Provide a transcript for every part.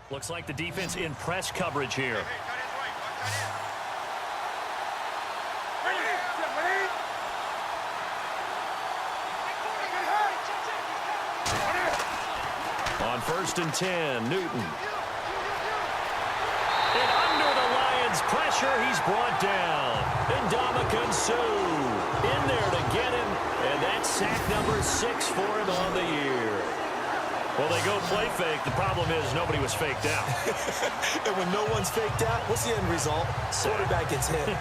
Looks like the defense in press coverage here. On 1st and 10, Newton. And under the Lions' pressure, he's brought down. And Ndamukong Suh in there to get him. And that's sack number 6 for him on the year. Well, they go play fake. The problem is nobody was faked out. And when no one's faked out, what's the end result? Quarterback gets hit.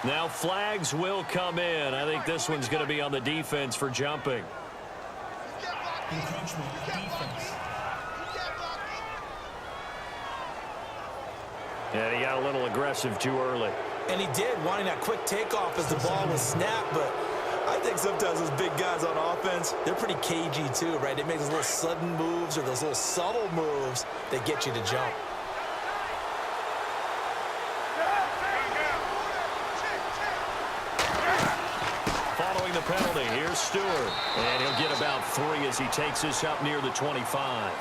Now flags will come in. I think this one's going to be on the defense for jumping. And he got a little aggressive too early. And he did, wanting that quick takeoff as the ball was snapped. But I think sometimes those big guys on offense, they're pretty cagey too, right? They make those little sudden moves or those little subtle moves that get you to jump. Following the penalty, here's Stewart. And he'll get about 3 as he takes this up near the 25.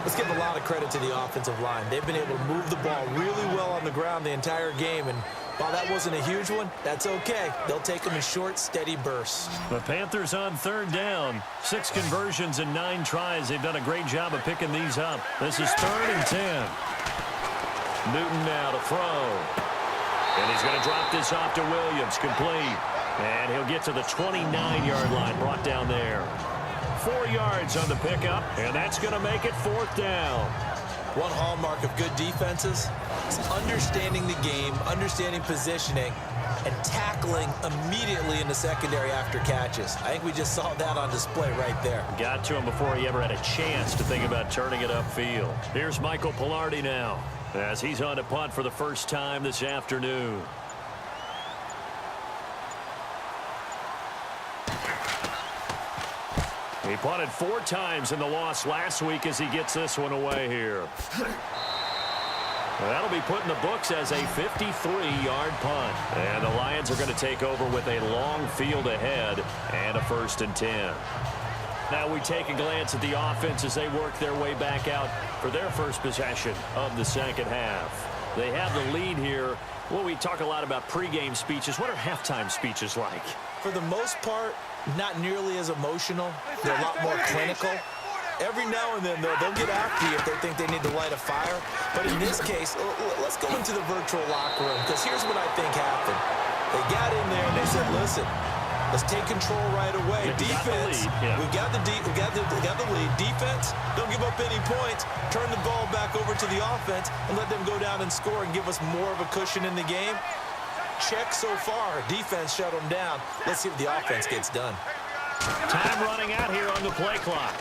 Let's give a lot of credit to the offensive line. They've been able to move the ball really well on the ground the entire game. And while that wasn't a huge one, that's okay. They'll take them in short, steady bursts. The Panthers on 3rd down. 6 conversions and 9 tries. They've done a great job of picking these up. This is 3rd and 10. Newton now to throw. And he's going to drop this off to Williams. Complete. And he'll get to the 29-yard line, brought down there. 4 yards on the pickup, and that's going to make it 4th down. One hallmark of good defenses is understanding the game, understanding positioning, and tackling immediately in the secondary after catches. I think we just saw that on display right there. Got to him before he ever had a chance to think about turning it upfield. Here's Michael Pilardi now, as he's on to punt for the first time this afternoon. He punted 4 times in the loss last week as he gets this one away here. That'll be put in the books as a 53-yard punt. And the Lions are going to take over with a long field ahead and a 1st and 10. Now we take a glance at the offense as they work their way back out for their first possession of the second half. They have the lead here. Well, we talk a lot about pregame speeches. What are halftime speeches like? For the most part, not nearly as emotional. They're a lot more clinical. Every now and then, they'll get after you if they think they need to light a fire. But in this case, let's go into the virtual locker room, because here's what I think happened. They got in there and they said, listen, let's take control right away. Defense, we got the lead. Defense, don't give up any points. Turn the ball back over to the offense and let them go down and score and give us more of a cushion in the game. Check so far. Defense shut them down. Let's see what the offense gets done. Time running out here on the play clock.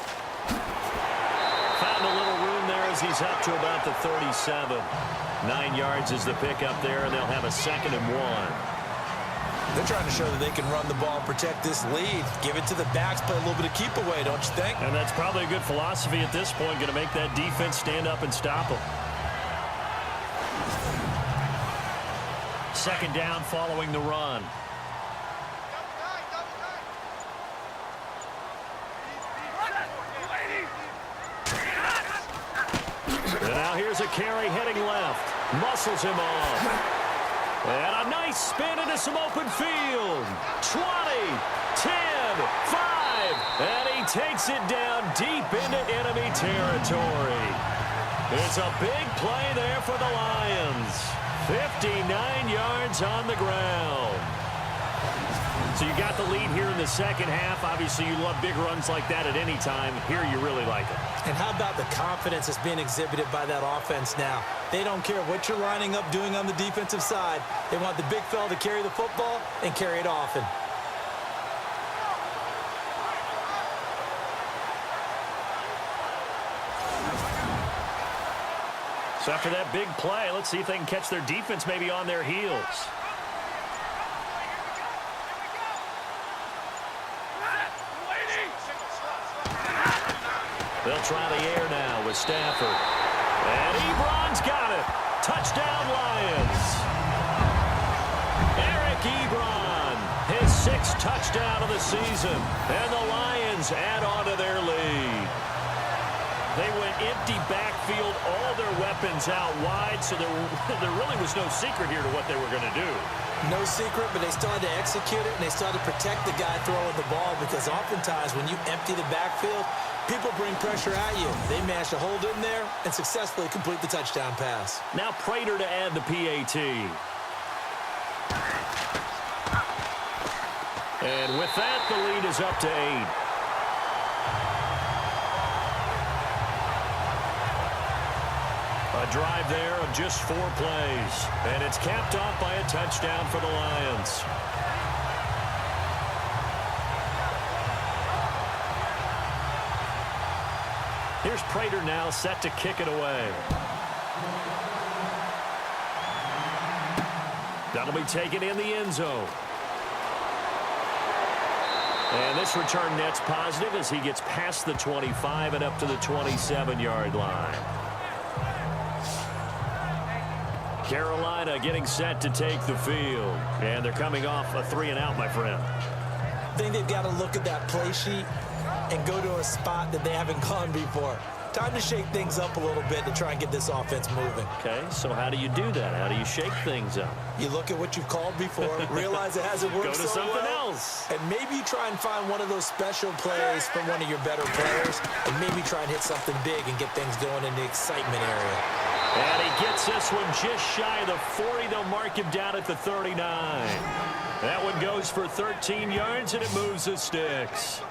Found a little room there as he's up to about the 37. 9 yards is the pickup there, and they'll have a 2nd and 1. They're trying to show that they can run the ball and protect this lead. Give it to the backs, play a little bit of keep away, don't you think? And that's probably a good philosophy at this point, going to make that defense stand up and stop them. 2nd down following the run. And now here's a carry heading left. Muscles him off. And a nice spin into some open field. 20, 10, 5. And he takes it down deep into enemy territory. It's a big play there for the Lions. 59 yards on the ground. So you got the lead here in the second half. Obviously, you love big runs like that at any time. Here, you really like it. And how about the confidence that's being exhibited by that offense now? They don't care what you're lining up doing on the defensive side. They want the big fella to carry the football and carry it often. So after that big play, let's see if they can catch their defense maybe on their heels. They'll try the air now with Stafford. And Ebron's got it. Touchdown, Lions. Eric Ebron, his 6th touchdown of the season. And the Lions add on to their lead. They went empty backfield, all their weapons out wide, so there really was no secret here to what they were going to do. No secret, but they still had to execute it, and they still had to protect the guy throwing the ball, because oftentimes when you empty the backfield, people bring pressure at you. They managed to hold in there and successfully complete the touchdown pass. Now Prater to add the PAT. And with that, the lead is up to 8. A drive there of just 4 plays. And it's capped off by a touchdown for the Lions. Here's Prater now set to kick it away. That'll be taken in the end zone. And this return net's positive as he gets past the 25 and up to the 27-yard line. Carolina getting set to take the field. And they're coming off a 3-and-out, my friend. I think they've got to look at that play sheet and go to a spot that they haven't gone before. Time to shake things up a little bit to try and get this offense moving. Okay, so how do you do that? How do you shake things up? You look at what you've called before, realize it hasn't worked Go to so something well, else. and maybe you try and find one of those special plays from one of your better players, and maybe try and hit something big and get things going in the excitement area. And he gets this one just shy of the 40. They'll mark him down at the 39. That one goes for 13 yards, and it moves the sticks.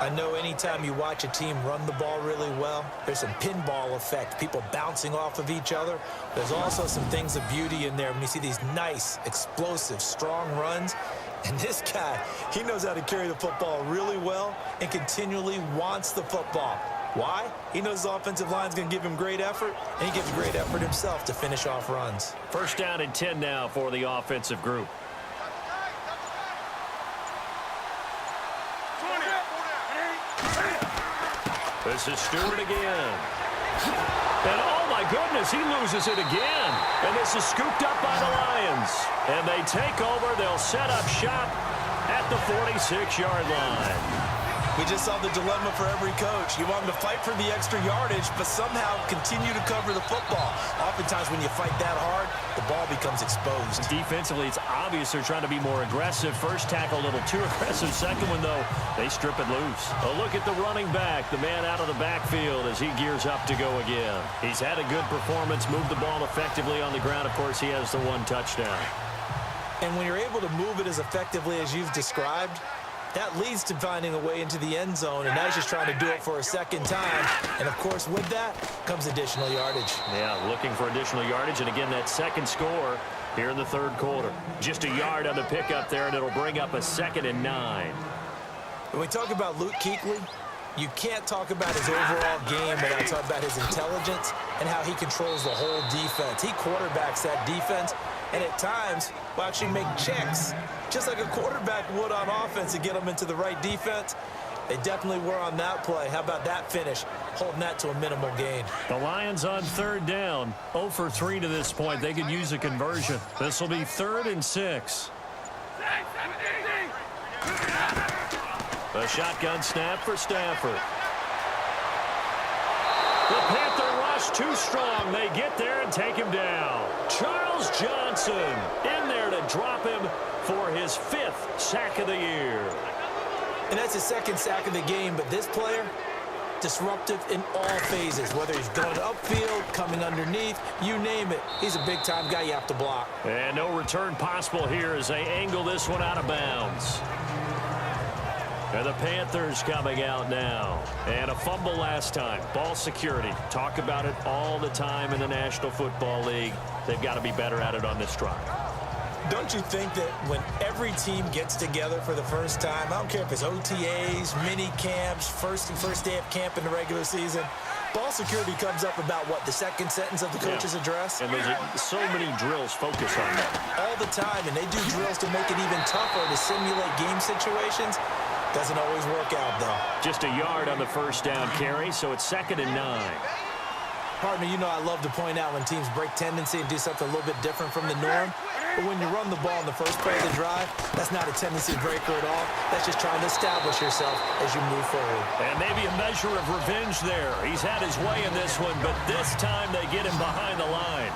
I know anytime you watch a team run the ball really well, there's some pinball effect, people bouncing off of each other. There's also some things of beauty in there when you see these nice, explosive, strong runs. And this guy, he knows how to carry the football really well and continually wants the football. Why? He knows the offensive line's going to give him great effort, and he gives great effort himself to finish off runs. First down and 10 now for the offensive group. This is Stewart again. And oh my goodness, he loses it again. And this is scooped up by the Lions. And they take over. They'll set up shop at the 46-yard line. We just saw the dilemma for every coach. You want them to fight for the extra yardage, but somehow continue to cover the football. Oftentimes when you fight that hard, the ball becomes exposed. Defensively, it's obvious they're trying to be more aggressive. First tackle a little too aggressive. Second one, though, they strip it loose. A look at the running back, the man out of the backfield as he gears up to go again. He's had a good performance, moved the ball effectively on the ground. Of course, he has the 1 touchdown. And when you're able to move it as effectively as you've described, that leads to finding a way into the end zone, and now he's just trying to do it for a second time. And, of course, with that comes additional yardage. Yeah, looking for additional yardage, and again, that second score here in the third quarter. Just a yard on the pickup there, and it'll bring up a 2nd and 9. When we talk about Luke Kuechly, you can't talk about his overall game without talking about his intelligence and how he controls the whole defense. He quarterbacks that defense, and at times will actually make checks, just like a quarterback would on offense, to get them into the right defense. They definitely were on that play. How about that finish, holding that to a minimal gain? The Lions on third down, 0 for 3 to this point. They could use a conversion. This will be 3rd and 6. A shotgun snap for Stafford. The Panther rush too strong. They get there and take him down. Charles Johnson in there to drop him for his 5th sack of the year. And that's his 2nd sack of the game, but this player, disruptive in all phases, whether he's going upfield, coming underneath, you name it. He's a big-time guy you have to block. And no return possible here as they angle this one out of bounds. And the Panthers coming out now. And a fumble last time. Ball security. Talk about it all the time in the National Football League. They've got to be better at it on this drive. Don't you think that when every team gets together for the first time, I don't care if it's OTAs, mini camps, first day of camp in the regular season, ball security comes up about what, the 2nd sentence of the coach's address? And there's so many drills focus on that. All the time, and they do drills to make it even tougher to simulate game situations. Doesn't always work out, though. Just a yard on the first down carry, so it's 2nd and 9. Partner, you know I love to point out when teams break tendency and do something a little bit different from the norm. But when you run the ball in the first play of the drive, that's not a tendency breaker at all. That's just trying to establish yourself as you move forward. And maybe a measure of revenge there. He's had his way in this one, but this time they get him behind the line.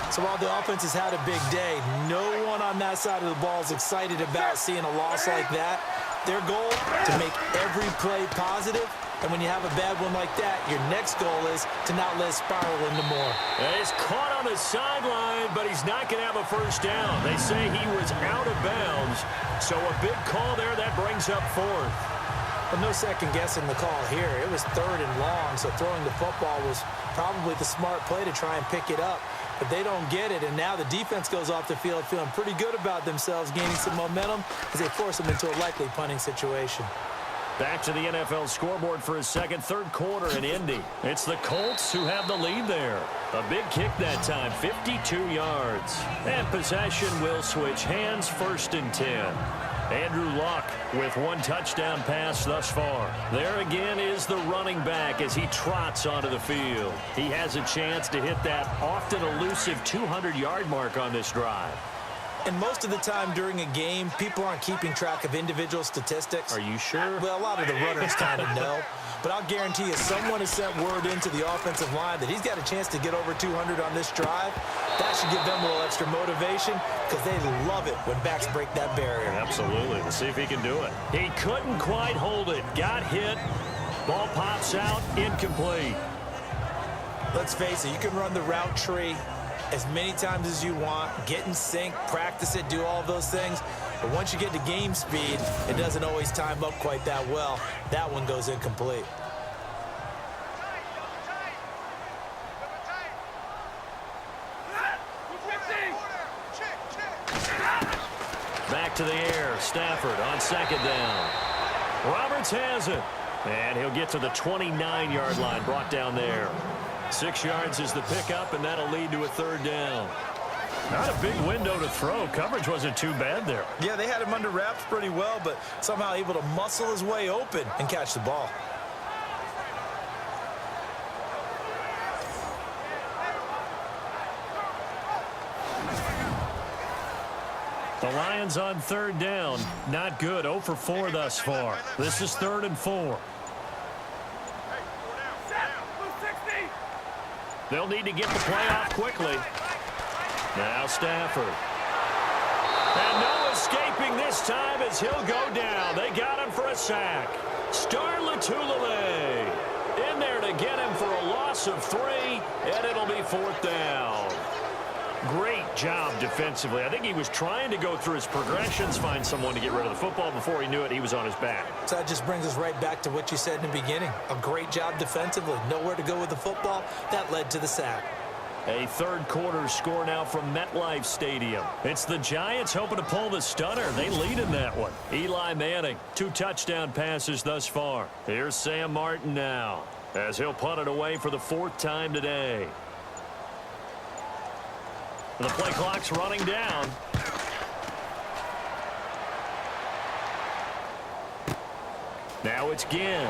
So while the offense has had a big day, no one on that side of the ball is excited about seeing a loss like that. Their goal, to make every play positive. And when you have a bad one like that, your next goal is to not let it spiral into more. He's caught on the sideline, but he's not going to have a first down. They say he was out of bounds, so a big call there that brings up 4th. Well, no second guessing the call here. It was 3rd and long, so throwing the football was probably the smart play to try and pick it up. But they don't get it, and now the defense goes off the field feeling pretty good about themselves, gaining some momentum as they force them into a likely punting situation. Back to the NFL scoreboard for his third quarter in Indy. It's the Colts who have the lead there. A big kick that time, 52 yards. And possession will switch hands, 1st and 10. Andrew Luck with 1 touchdown pass thus far. There again is the running back as he trots onto the field. He has a chance to hit that often elusive 200-yard mark on this drive. And most of the time during a game, people aren't keeping track of individual statistics. Are you sure? Well, a lot of the runners kind of know. But I'll guarantee you someone has sent word into the offensive line that he's got a chance to get over 200 on this drive. That should give them a little extra motivation because they love it when backs break that barrier. Absolutely. We'll see if he can do it. He couldn't quite hold it. Got hit. Ball pops out. Incomplete. Let's face it, you can run the route tree as many times as you want, get in sync, practice it, do all those things. But once you get to game speed, it doesn't always time up quite that well. That one goes incomplete. Back to the air. Stafford on 2nd down. Roberts has it. And he'll get to the 29-yard line, brought down there. 6 yards is the pickup, and that'll lead to a 3rd down. Not a big window to throw. Coverage wasn't too bad there. Yeah, they had him under wraps pretty well, but somehow able to muscle his way open and catch the ball. The Lions on 3rd down. Not good. 0 for 4 thus far. This is 3rd and 4. They'll need to get the play off quickly. Now Stafford. And no escaping this time as he'll go down. They got him for a sack. Star Latulippe in there to get him for a loss of 3, and it'll be 4th down. Great job defensively. I think he was trying to go through his progressions, find someone to get rid of the football. Before he knew it, he was on his back. So that just brings us right back to what you said in the beginning. A great job defensively. Nowhere to go with the football. That led to the sack. A 3rd quarter score now from MetLife Stadium. It's the Giants hoping to pull the stunner. They lead in that one. Eli Manning, 2 touchdown passes thus far. Here's Sam Martin now as he'll punt it away for the 4th time today. The play clock's running down. Now it's Ginn.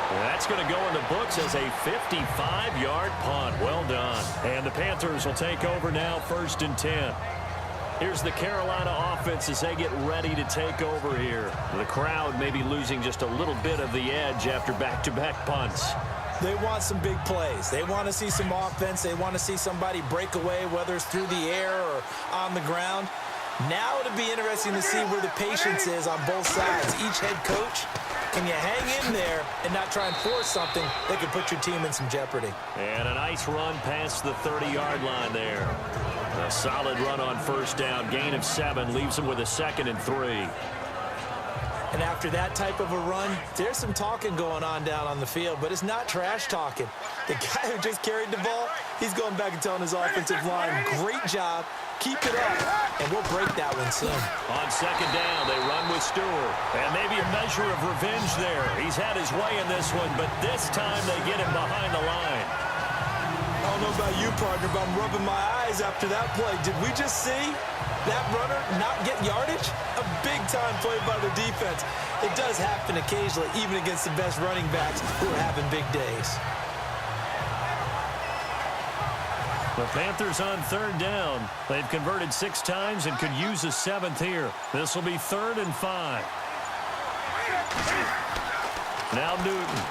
That's going to go in the books as a 55-yard punt. Well done. And the Panthers will take over now, 1st and 10. Here's the Carolina offense as they get ready to take over here. The crowd may be losing just a little bit of the edge after back-to-back punts. They want some big plays. They want to see some offense. They want to see somebody break away, whether it's through the air or on the ground. Now it'll be interesting to see where the patience is on both sides. Each head coach, can you hang in there and not try and force something that could put your team in some jeopardy? And a nice run past the 30-yard line there. A solid run on 1st down. Gain of 7 leaves him with a 2nd and 3. And after that type of a run, there's some talking going on down on the field, but it's not trash talking. The guy who just carried the ball, he's going back and telling his offensive line, great job, keep it up, and we'll break that one soon. On 2nd down, they run with Stewart. And maybe a measure of revenge there. He's had his way in this one, but this time they get him behind the line. I don't know about you, partner, but I'm rubbing my eyes after that play. Did we just see that runner not get yardage? A big-time play by the defense. It does happen occasionally, even against the best running backs who are having big days. The Panthers on third down. They've converted 6 times and could use a 7th here. This will be 3rd and 5. Now Newton.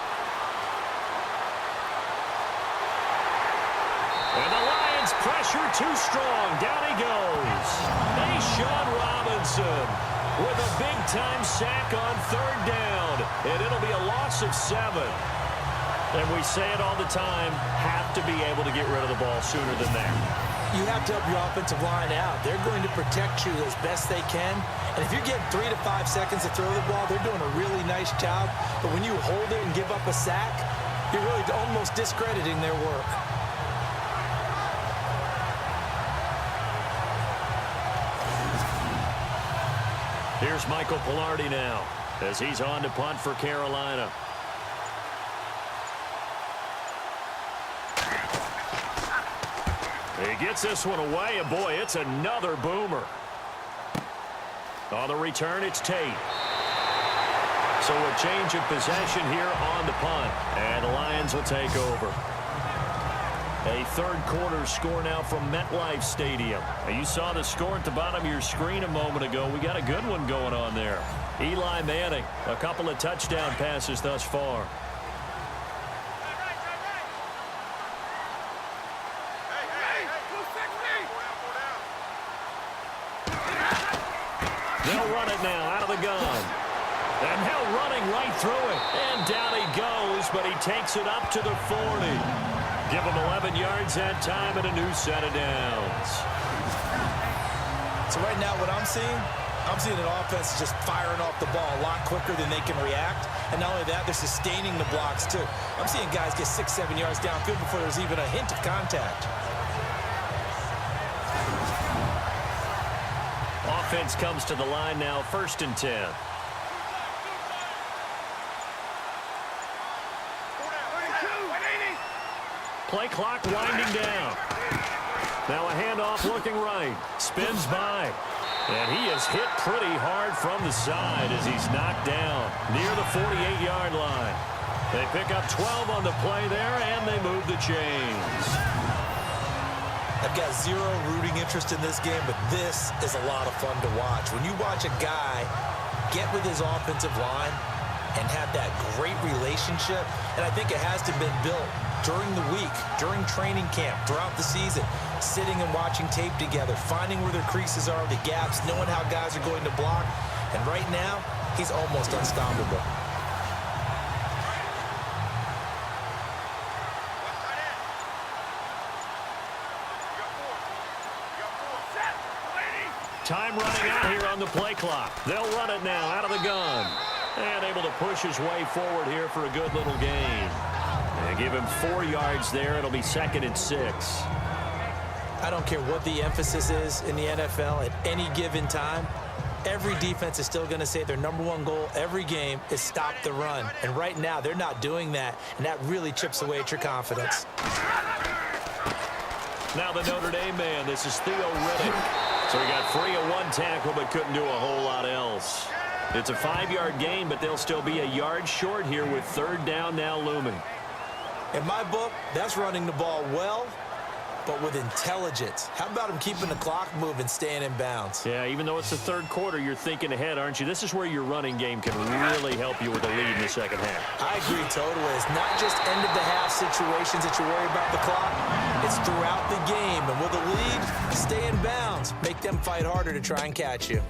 And the Lions pressure too strong. Down he goes. Sean Robinson with a big-time sack on 3rd down. And it'll be a loss of 7. And we say it all the time, have to be able to get rid of the ball sooner than that. You have to help your offensive line out. They're going to protect you as best they can. And if you're getting 3 to 5 seconds to throw the ball, they're doing a really nice job. But when you hold it and give up a sack, you're really almost discrediting their work. Here's Michael Pilardi now as he's on to punt for Carolina. He gets this one away, and boy, it's another boomer. On the return, it's Tate. So a change of possession here on the punt, and the Lions will take over. A third-quarter score now from MetLife Stadium. Now, you saw the score at the bottom of your screen a moment ago. We got a good one going on there. Eli Manning, a couple of touchdown passes thus far. They'll run it now out of the gun. And now running right through it. And down he goes, but he takes it up to the 40. Give him 11 yards that time and a new set of downs. So right now what I'm seeing an offense just firing off the ball a lot quicker than they can react. And not only that, they're sustaining the blocks too. I'm seeing guys get 6-7 yards downfield before there's even a hint of contact. Offense comes to the line now, 1st and 10. Play clock winding down. Now a handoff looking right. Spins by. And he is hit pretty hard from the side as he's knocked down near the 48-yard line. They pick up 12 on the play there, and they move the chains. I've got zero rooting interest in this game, but this is a lot of fun to watch. When you watch a guy get with his offensive line and have that great relationship, and I think it has to have been built during the week, during training camp, throughout the season, sitting and watching tape together, finding where their creases are, the gaps, knowing how guys are going to block. And right now, he's almost unstoppable. Time running out here on the play clock. They'll run it now out of the gun. And able to push his way forward here for a good little gain. And give him 4 yards there. It'll be 2nd and 6. I don't care what the emphasis is in the NFL at any given time. Every defense is still going to say their #1 goal every game is stop the run. And right now, they're not doing that. And that really chips away at your confidence. Now the Notre Dame man. This is Theo Riddick. So he got free of 1 tackle but couldn't do a whole lot else. It's a 5-yard gain, but they'll still be a yard short here with 3rd down now looming. In my book, that's running the ball well, but with intelligence. How about him keeping the clock moving, staying in bounds? Yeah, even though it's the 3rd quarter, you're thinking ahead, aren't you? This is where your running game can really help you with a lead in the 2nd half. I agree totally. It's not just end-of-the-half situations that you worry about the clock. It's throughout the game. And with a lead, stay in bounds. Make them fight harder to try and catch you.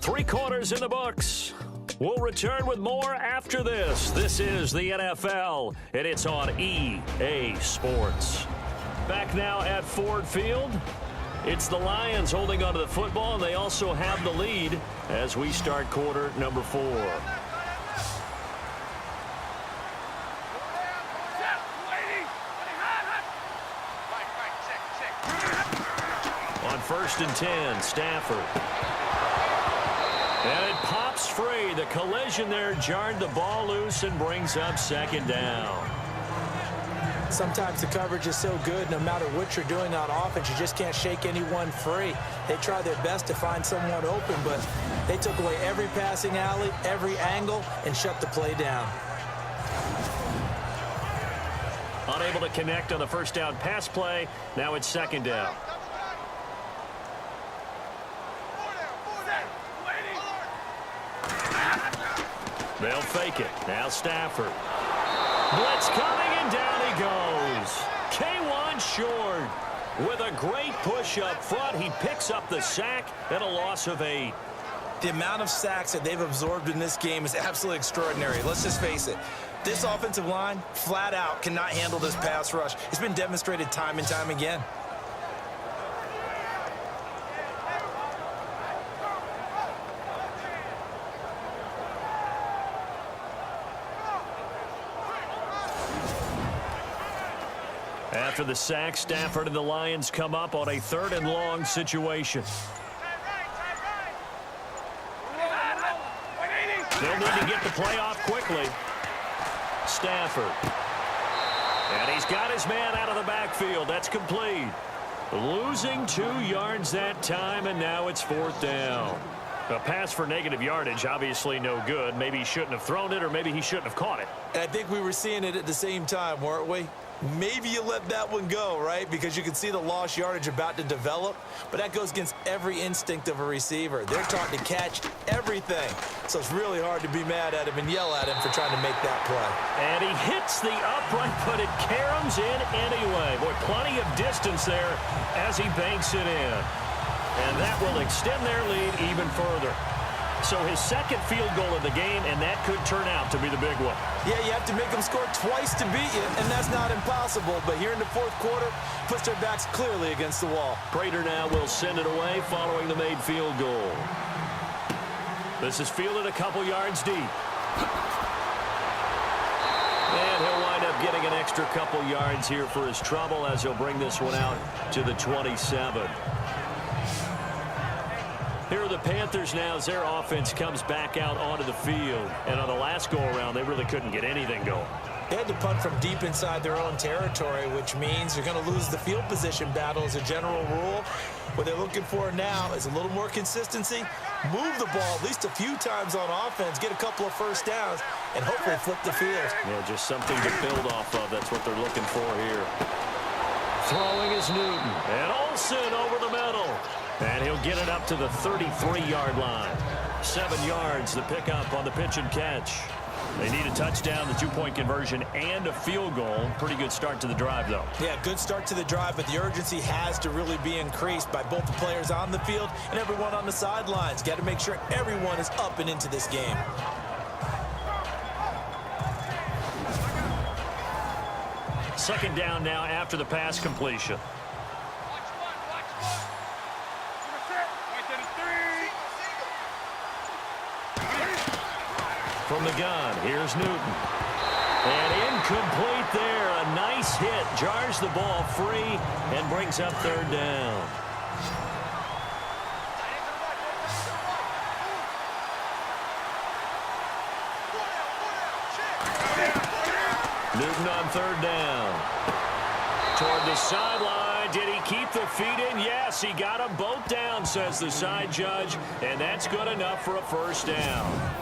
3 quarters in the books. We'll return with more after this. This is the NFL, and it's on EA Sports. Back now at Ford Field. It's the Lions holding onto the football, and they also have the lead as we start quarter number 4. On 1st and 10, Stafford. And it pops free. The collision there jarred the ball loose and brings up 2nd down. Sometimes the coverage is so good, no matter what you're doing on offense, you just can't shake anyone free. They try their best to find someone open, but they took away every passing alley, every angle, and shut the play down. Unable to connect on the first down pass play. Now it's second down. They'll fake it. Now Stafford. Blitz coming, and down he goes. K1 short. With a great push up front, he picks up the sack and a loss of 8. The amount of sacks that they've absorbed in this game is absolutely extraordinary. Let's just face it. This offensive line, flat out, cannot handle this pass rush. It's been demonstrated time and time again. After the sack, Stafford and the Lions come up on a 3rd and long situation. They'll need to get the play off quickly. Stafford. And he's got his man out of the backfield. That's complete. Losing 2 yards that time, and now it's 4th down. A pass for negative yardage, obviously no good. Maybe he shouldn't have thrown it, or maybe he shouldn't have caught it. And I think we were seeing it at the same time, weren't we? Maybe you let that one go, right? Because you can see the lost yardage about to develop, but that goes against every instinct of a receiver. They're taught to catch everything, so it's really hard to be mad at him and yell at him for trying to make that play. And he hits the upright, but it caroms in anyway. Boy, plenty of distance there as he banks it in. And that will extend their lead even further. So his second field goal of the game, and that could turn out to be the big one. Yeah, you have to make them score twice to beat you, and that's not impossible. But here in the 4th quarter, puts their backs clearly against the wall. Prater now will send it away following the made field goal. This is fielded a couple yards deep. And he'll wind up getting an extra couple yards here for his trouble as he'll bring this one out to the 27. Here are the Panthers now as their offense comes back out onto the field. And on the last go-around, they really couldn't get anything going. They had to punt from deep inside their own territory, which means you're going to lose the field position battle as a general rule. What they're looking for now is a little more consistency, move the ball at least a few times on offense, get a couple of first downs, and hopefully flip the field. Yeah, just something to build off of. That's what they're looking for here. Throwing is Newton. And Olsen over the middle. And he'll get it up to the 33-yard line. 7 yards, the pickup on the pitch and catch. They need a touchdown, the 2-point conversion, and a field goal. Pretty good start to the drive, though. Yeah, good start to the drive, but the urgency has to really be increased by both the players on the field and everyone on the sidelines. Got to make sure everyone is up and into this game. Second down now after the pass completion. From the gun, here's Newton. And incomplete there. A nice hit. Jars the ball free and brings up 3rd down. Newton on 3rd down. Toward the sideline. Did he keep the feet in? Yes, he got them both down, says the side judge. And that's good enough for a first down.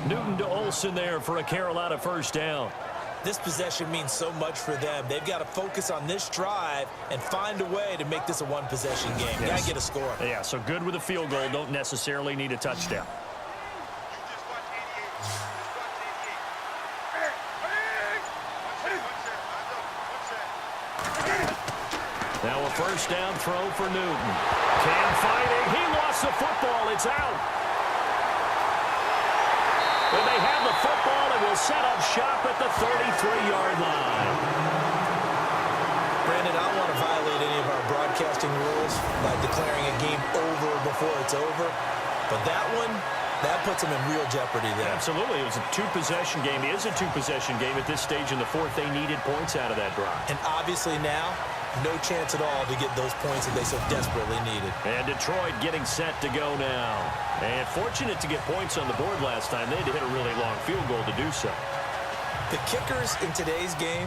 Newton to Olsen there for a Carolina first down. This possession means so much for them. They've got to focus on this drive and find a way to make this a one-possession game. Yes. Got to get a score. Yeah, so good with a field goal. Don't necessarily need a touchdown. Now a first down throw for Newton. Cam fighting. He lost the football. It's out. When they have the football, it will set up shop at the 33-yard line. Brandon, I don't want to violate any of our broadcasting rules by declaring a game over before it's over. But that one, that puts them in real jeopardy there. Absolutely. It was a 2-possession game. It is a 2-possession game at this stage in the 4th. They needed points out of that drive. And obviously now, no chance at all to get those points that they so desperately needed. And Detroit getting set to go now. And fortunate to get points on the board last time. They had to hit a really long field goal to do so. The kickers in today's game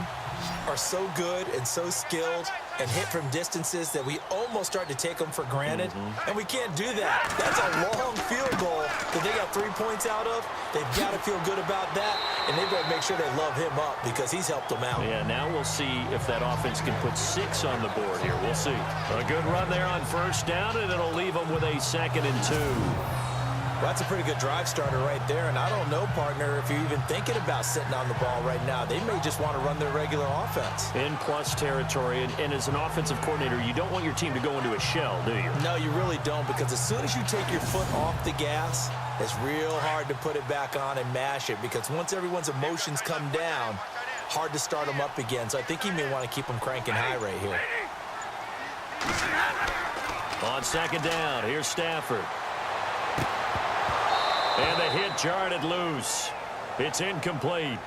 are so good and so skilled and hit from distances that we almost start to take them for granted, and we can't do that. That's a long field goal that they got 3 points out of. They've got to feel good about that, and they've got to make sure they love him up because he's helped them out. Yeah, now we'll see if that offense can put 6 on the board here. We'll see. A good run there on first down, and it'll leave them with a 2nd and 2. Well, that's a pretty good drive starter right there, and I don't know, partner, if you're even thinking about sitting on the ball right now. They may just want to run their regular offense. In plus territory, and as an offensive coordinator, you don't want your team to go into a shell, do you? No, you really don't, because as soon as you take your foot off the gas, it's real hard to put it back on and mash it, because once everyone's emotions come down, hard to start them up again. So I think he may want to keep them cranking high right here. On 2nd down, here's Stafford. And the hit jarred it loose. It's incomplete.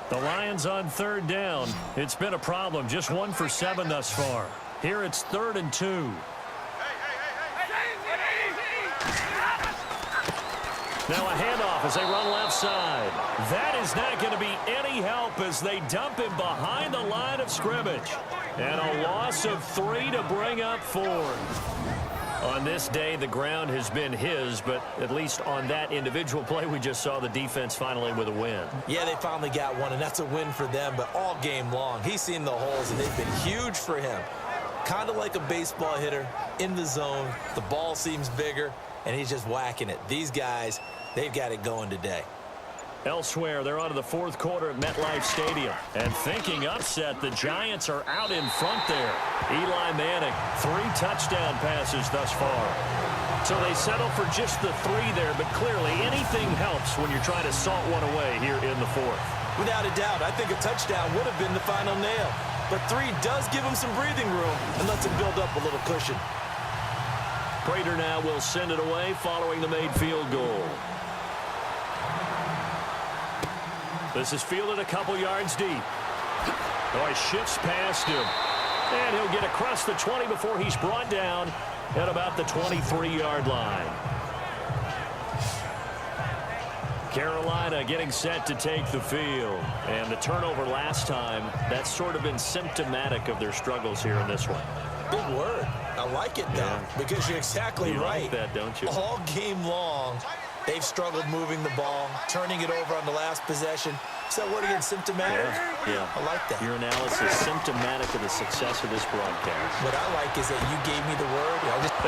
The Lions on 3rd down. It's been a problem. Just 1 for 7 thus far. Here it's 3rd and 2. Now a handoff as they run left side. That is not going to be any help as they dump him behind the line of scrimmage. And a loss of 3 to bring up 4th. On this day, the ground has been his, but at least on that individual play, we just saw the defense finally with a win. Yeah, they finally got one, and that's a win for them, but all game long, he's seen the holes, and they've been huge for him. Kind of like a baseball hitter in the zone. The ball seems bigger, and he's just whacking it. These guys, they've got it going today. Elsewhere, they're on to the 4th quarter at MetLife Stadium. And thinking upset, the Giants are out in front there. Eli Manning, 3 touchdown passes thus far. So they settle for just the 3 there, but clearly anything helps when you're trying to salt one away here in the 4th. Without a doubt, I think a touchdown would have been the final nail. But 3 does give him some breathing room and lets him build up a little cushion. Prater now will send it away following the made field goal. This is fielded a couple yards deep. Oh, he shifts past him. And he'll get across the 20 before he's brought down at about the 23-yard line. Carolina getting set to take the field. And the turnover last time, that's sort of been symptomatic of their struggles here in this one. Big word. I like it, though, because you're exactly right. You like that, don't you? All game long, they've struggled moving the ball, turning it over on the last possession. Is that word again, symptomatic? Yeah. I like that. Your analysis symptomatic of the success of this broadcast. What I like is that you gave me the word.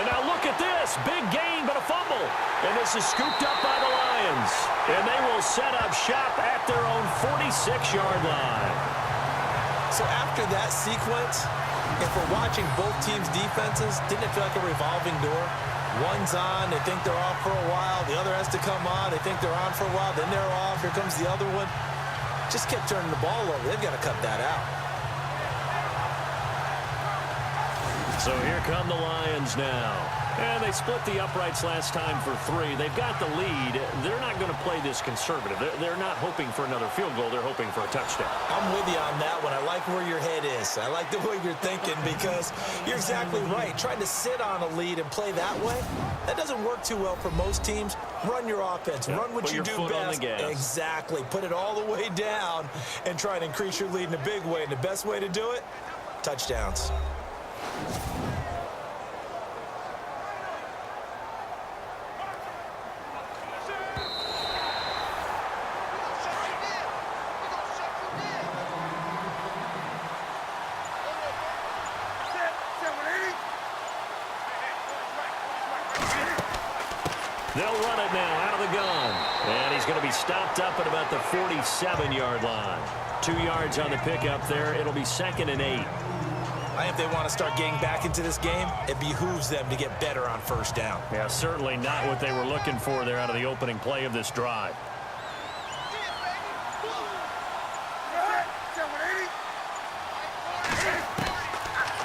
And now look at this. Big gain, but a fumble. And this is scooped up by the Lions. And they will set up shop at their own 46-yard line. So after that sequence, if we're watching both teams' defenses, didn't it feel like a revolving door? One's on, they think they're off for a while. The other has to come on, they think they're on for a while. Then they're off, here comes the other one. Just kept turning the ball over. They've got to cut that out. So here come the Lions now. And they split the uprights last time for 3. They've got the lead. They're not going to play this conservative. They're not hoping for another field goal. They're hoping for a touchdown. I'm with you on that one. I like where your head is. I like the way you're thinking because you're exactly right. Trying to sit on a lead and play that way, that doesn't work too well for most teams. Run your offense. Run what you do best. Exactly. Put it all the way down and try and increase your lead in a big way. And the best way to do it, touchdowns. They'll run it now out of the gun. And he's going to be stopped up at about the 47-yard line. 2 yards on the pickup there. It'll be 2nd and 8. I think if they want to start getting back into this game, it behooves them to get better on first down. Yeah, certainly not what they were looking for there out of the opening play of this drive.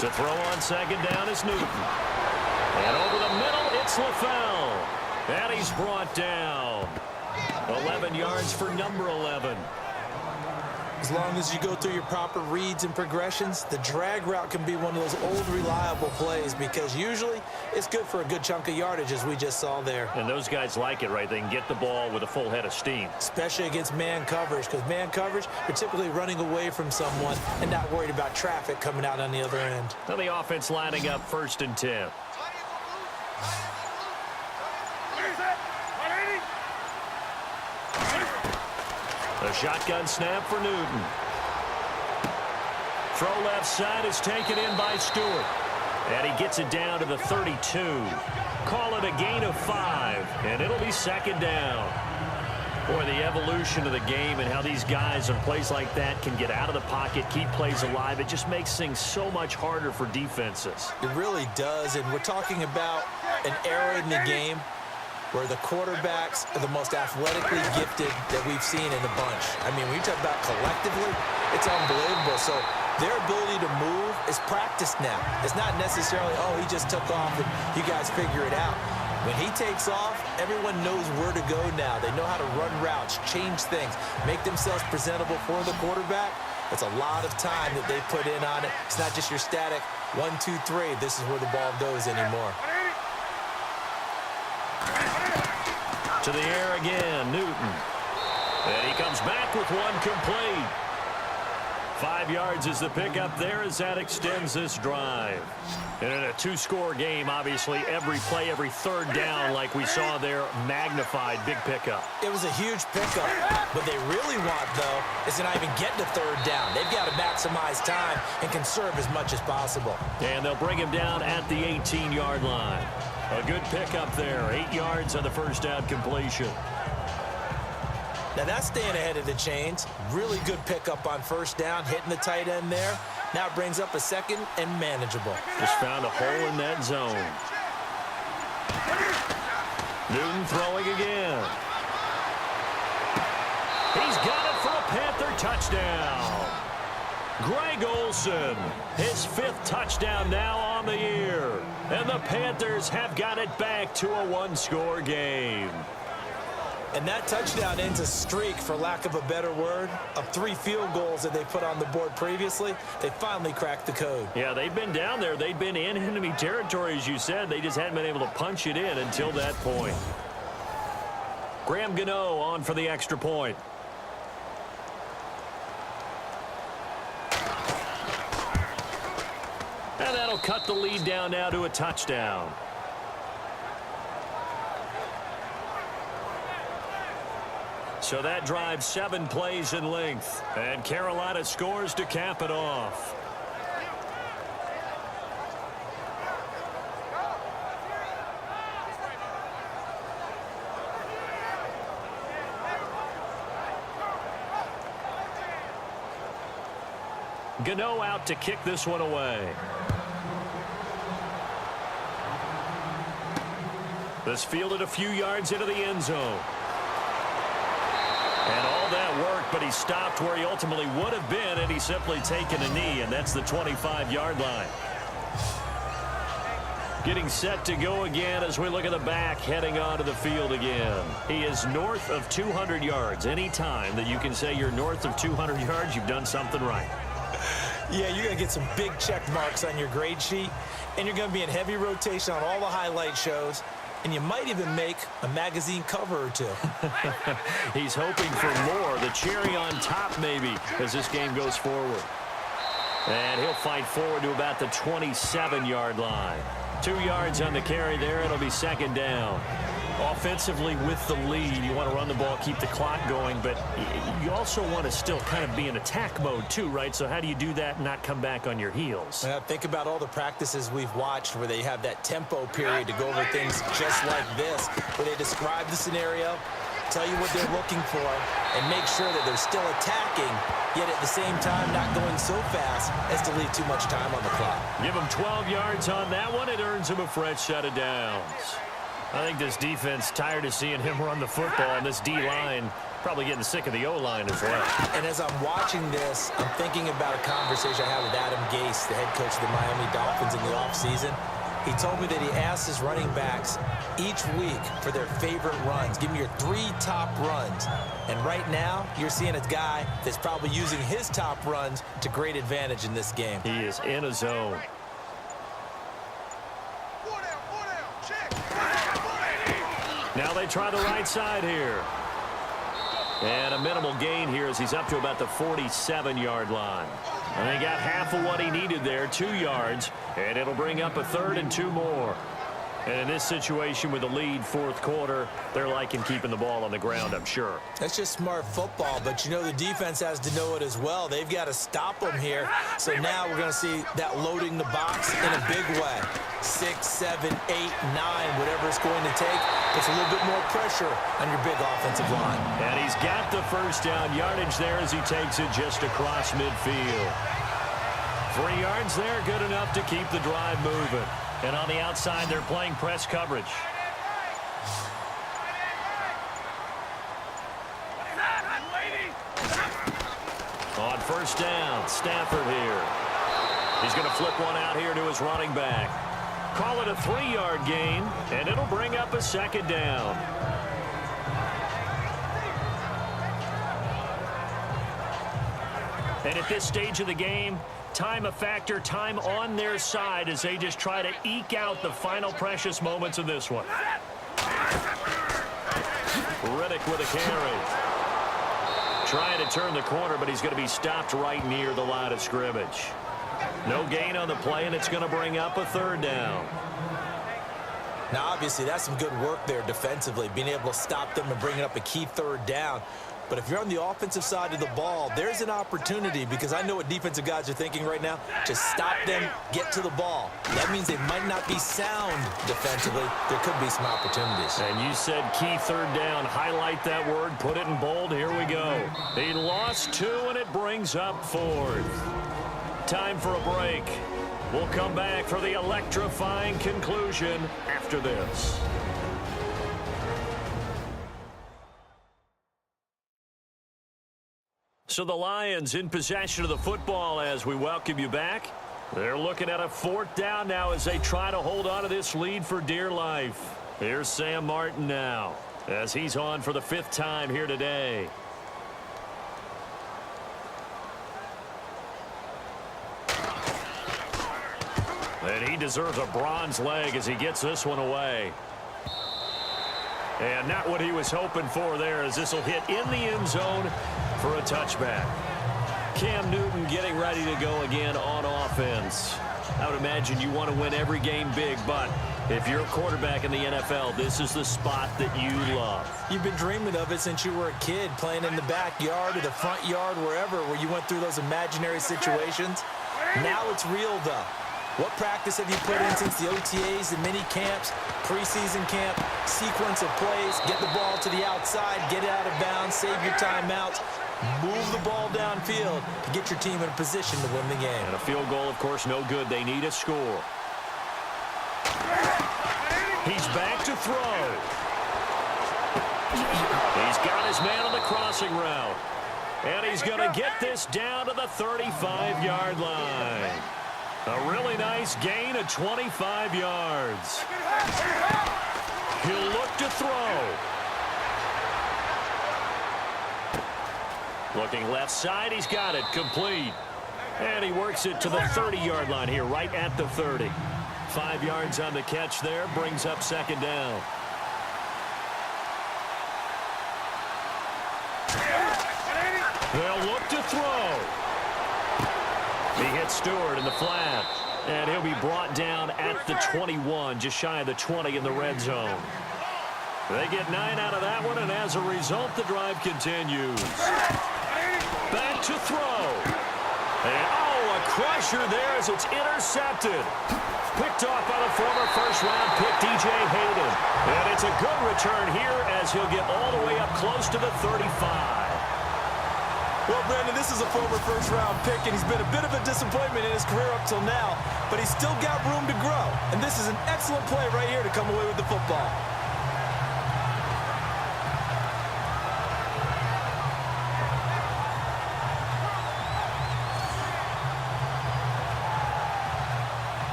To throw on 2nd down is Newton. And over the middle, it's LaFell. And he's brought down. 11 yards for number 11. As long as you go through your proper reads and progressions, the drag route can be one of those old reliable plays because usually it's good for a good chunk of yardage, as we just saw there. And those guys like it, right? They can get the ball with a full head of steam. Especially against man coverage, because man coverage, you're typically running away from someone and not worried about traffic coming out on the other end. Now the offense lining up 1st and 10. A shotgun snap for Newton. Throw left side is taken in by Stewart. And he gets it down to the 32. Call it a gain of 5, and it'll be 2nd down. Boy, the evolution of the game and how these guys on plays like that can get out of the pocket, keep plays alive, it just makes things so much harder for defenses. It really does, and we're talking about an era in the game where the quarterbacks are the most athletically gifted that we've seen in the bunch. I mean, when you talk about collectively, it's unbelievable. So their ability to move is practiced now. It's not necessarily, oh, he just took off and you guys figure it out. When he takes off, everyone knows where to go now. They know how to run routes, change things, make themselves presentable for the quarterback. It's a lot of time that they put in on it. It's not just your static 1, 2, 3. This is where the ball goes anymore. To the air again, Newton. And he comes back with one complete. 5 yards is the pickup there as that extends this drive. And in a 2-score game, obviously, every play, every 3rd down, like we saw there, magnified, big pickup. It was a huge pickup. What they really want, though, is to not even get to 3rd down. They've got to maximize time and conserve as much as possible. And they'll bring him down at the 18-yard line. A good pickup there, 8 yards on the 1st down completion. Now that's staying ahead of the chains. Really good pickup on 1st down, hitting the tight end there. Now it brings up a 2nd and manageable. Just found a hole in that zone. Newton throwing again. He's got it for a Panther touchdown. Greg Olsen, his 5th touchdown now on the year. And the Panthers have got it back to a 1-score game. And that touchdown ends a streak, for lack of a better word, of 3 field goals that they put on the board previously. They finally cracked the code. Yeah, they've been down there. They've been in enemy territory, as you said. They just hadn't been able to punch it in until that point. Graham Gano on for the extra point. And that'll cut the lead down now to a touchdown. So that drives 7 plays in length. And Carolina scores to cap it off. Gano out to kick this one away. This fielded a few yards into the end zone. And all that worked, but he stopped where he ultimately would have been had he simply taken a knee, and that's the 25-yard line. Getting set to go again as we look at the back heading onto the field again. He is north of 200 yards. Any time that you can say you're north of 200 yards, you've done something right. Yeah, you're going to get some big check marks on your grade sheet, and you're going to be in heavy rotation on all the highlight shows. And you might even make a magazine cover or 2. He's hoping for more. The cherry on top, maybe, as this game goes forward. And he'll fight forward to about the 27-yard line. 2 yards on the carry there. It'll be 2nd down. Offensively with the lead, you want to run the ball, keep the clock going, but you also want to still kind of be in attack mode too, right? So how do you do that and not come back on your heels? Think about all the practices we've watched where they have that tempo period to go over things just like this, where they describe the scenario, tell you what they're looking for, and make sure that they're still attacking, yet at the same time not going so fast as to leave too much time on the clock. Give them 12 yards on that one. It earns them a fresh set of downs. I think this defense tired of seeing him run the football, and this D-line probably getting sick of the O-line as well. And as I'm watching this, I'm thinking about a conversation I had with Adam Gase, the head coach of the Miami Dolphins in the offseason. He told me that he asked his running backs each week for their favorite runs. Give me your 3 top runs. And right now, you're seeing a guy that's probably using his top runs to great advantage in this game. He is in a zone. Now they try the right side here. And a minimal gain here as he's up to about the 47-yard line. And he got half of what he needed there, 2 yards, and it'll bring up a 3rd and 2 more. And in this situation with the lead, 4th quarter, they're liking keeping the ball on the ground, I'm sure. That's just smart football, but you know the defense has to know it as well. They've got to stop them here. So now we're going to see that loading the box in a big way. 6, 7, 8, 9, whatever it's going to take. It's a little bit more pressure on your big offensive line. And he's got the first down yardage there as he takes it just across midfield. 3 yards there, good enough to keep the drive moving. And on the outside, they're playing press coverage. On first down, Stafford here. He's going to flip one out here to his running back. Call it a 3-yard gain, and it'll bring up a 2nd down. And at this stage of the game, time a factor, time on their side as they just try to eke out the final precious moments of this one. Riddick with a carry. Trying to turn the corner, but he's going to be stopped right near the line of scrimmage. No gain on the play, and it's going to bring up a 3rd down. Now, obviously, that's some good work there defensively, being able to stop them and bringing up a key 3rd down. But if you're on the offensive side of the ball, there's an opportunity, because I know what defensive guys are thinking right now. Just stop them, get to the ball. That means they might not be sound defensively. There could be some opportunities. And you said key 3rd down. Highlight that word. Put it in bold. Here we go. He lost 2, and it brings up 4th. Time for a break. We'll come back for the electrifying conclusion after this. So the Lions in possession of the football as we welcome you back. They're looking at a 4th down now as they try to hold on to this lead for dear life. Here's Sam Martin now as he's on for the 5th time here today. And he deserves a bronze leg as he gets this one away. And not what he was hoping for there, as this will hit in the end zone for a touchback. Cam Newton getting ready to go again on offense. I would imagine you want to win every game big, but if you're a quarterback in the NFL, this is the spot that you love. You've been dreaming of it since you were a kid, playing in the backyard or the front yard, wherever, where you went through those imaginary situations. Now it's real, though. What practice have you put in since the OTAs, the mini camps, preseason camp, sequence of plays, get the ball to the outside, get it out of bounds, save your timeouts, move the ball downfield to get your team in a position to win the game. And a field goal, of course, no good. They need a score. He's back to throw. He's got his man on the crossing route. And he's going to get this down to the 35-yard line. A really nice gain of 25 yards. He'll look to throw. Looking left side, he's got it, complete. And he works it to the 30-yard line here, right at the 30. 5 yards on the catch there, brings up 2nd down. They'll look to throw. He hits Stewart in the flat, and he'll be brought down at the 21, just shy of the 20 in the red zone. They get 9 out of that one, and as a result, the drive continues. Back to throw. And, a crusher there as it's intercepted. Picked off by the former first-round pick, DJ Hayden. And it's a good return here as he'll get all the way up close to the 35. Well, Brandon, this is a former first-round pick, and he's been a bit of a disappointment in his career up till now, but he's still got room to grow. And this is an excellent play right here to come away with the football.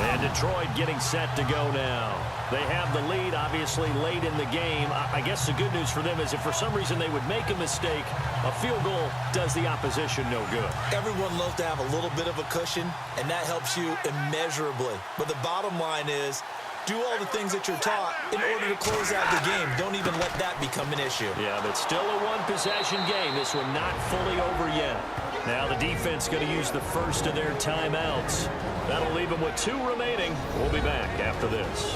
And Detroit getting set to go now. They have the lead, obviously, late in the game. I guess the good news for them is if for some reason they would make a mistake, a field goal does the opposition no good. Everyone loves to have a little bit of a cushion, and that helps you immeasurably. But the bottom line is, do all the things that you're taught in order to close out the game. Don't even let that become an issue. Yeah, but still a one-possession game. This one not fully over yet. Now the defense going to use the first of their timeouts. That'll leave them with 2 remaining. We'll be back after this.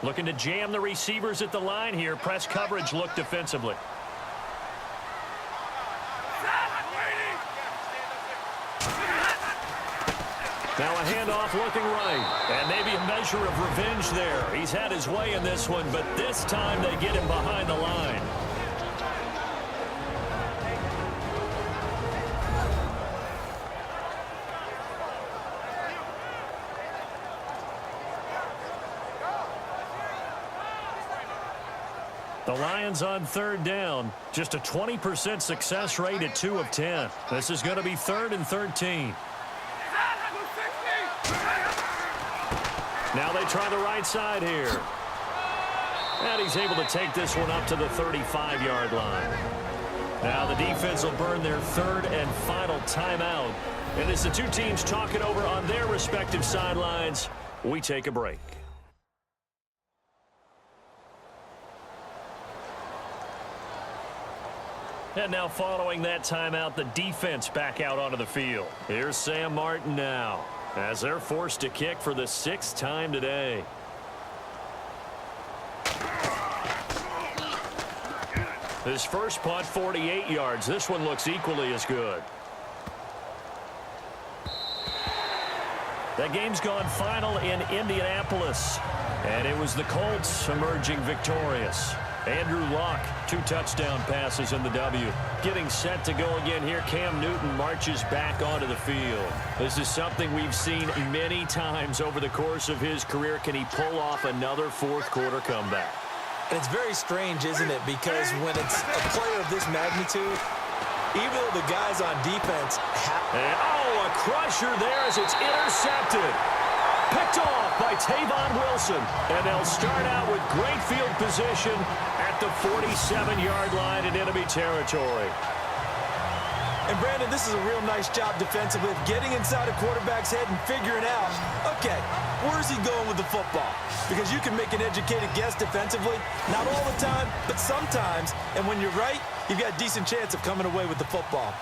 Looking to jam the receivers at the line here. Press coverage look defensively. Now a handoff looking right. And maybe a measure of revenge there. He's had his way in this one, but this time they get him behind the line. The Lions on 3rd down. Just a 20% success rate at 2 of 10. This is going to be 3rd and 13. Now they try the right side here. And he's able to take this one up to the 35-yard line. Now the defense will burn their 3rd and final timeout. And as the 2 teams talk it over on their respective sidelines, we take a break. And now following that timeout, the defense back out onto the field. Here's Sam Martin now, as they're forced to kick for the 6th time today. His first punt, 48 yards. This one looks equally as good. That game's gone final in Indianapolis, and it was the Colts emerging victorious. Andrew Luck, 2 touchdown passes in the W. Getting set to go again here, Cam Newton marches back onto the field. This is something we've seen many times over the course of his career. Can he pull off another 4th quarter comeback? And it's very strange, isn't it? Because when it's a player of this magnitude, even though the guys on defense a crusher there as it's intercepted. Picked off by Tavon Wilson. And they'll start out with great field position at the 47-yard line in enemy territory. And, Brandon, this is a real nice job defensively of getting inside a quarterback's head and figuring out, okay, where's he going with the football? Because you can make an educated guess defensively, not all the time, but sometimes. And when you're right, you've got a decent chance of coming away with the football.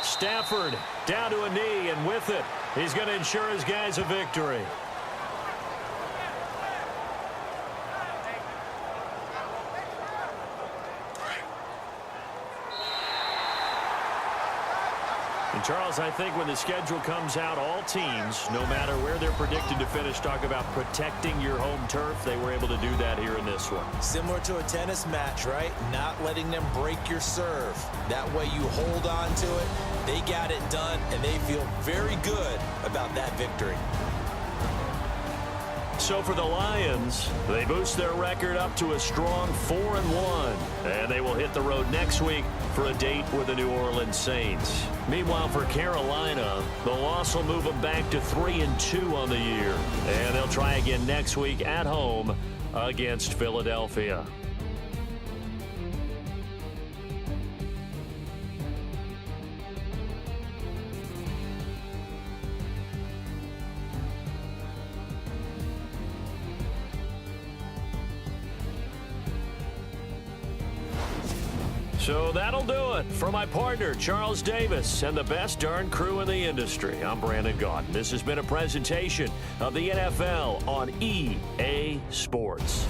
Stafford down to a knee, and with it, he's going to ensure his guys a victory. And Charles, I think when the schedule comes out, all teams, no matter where they're predicted to finish, talk about protecting your home turf. They were able to do that here in this one. Similar to a tennis match, right? Not letting them break your serve. That way you hold on to it. They got it done, and they feel very good about that victory. So for the Lions, they boost their record up to a strong 4-1. And they will hit the road next week for a date with the New Orleans Saints. Meanwhile, for Carolina, the loss will move them back to 3-2 on the year. And they'll try again next week at home against Philadelphia. So that'll do it for my partner, Charles Davis, and the best darn crew in the industry. I'm Brandon Gaudin. This has been a presentation of the NFL on EA Sports.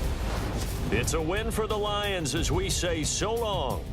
It's a win for the Lions as we say so long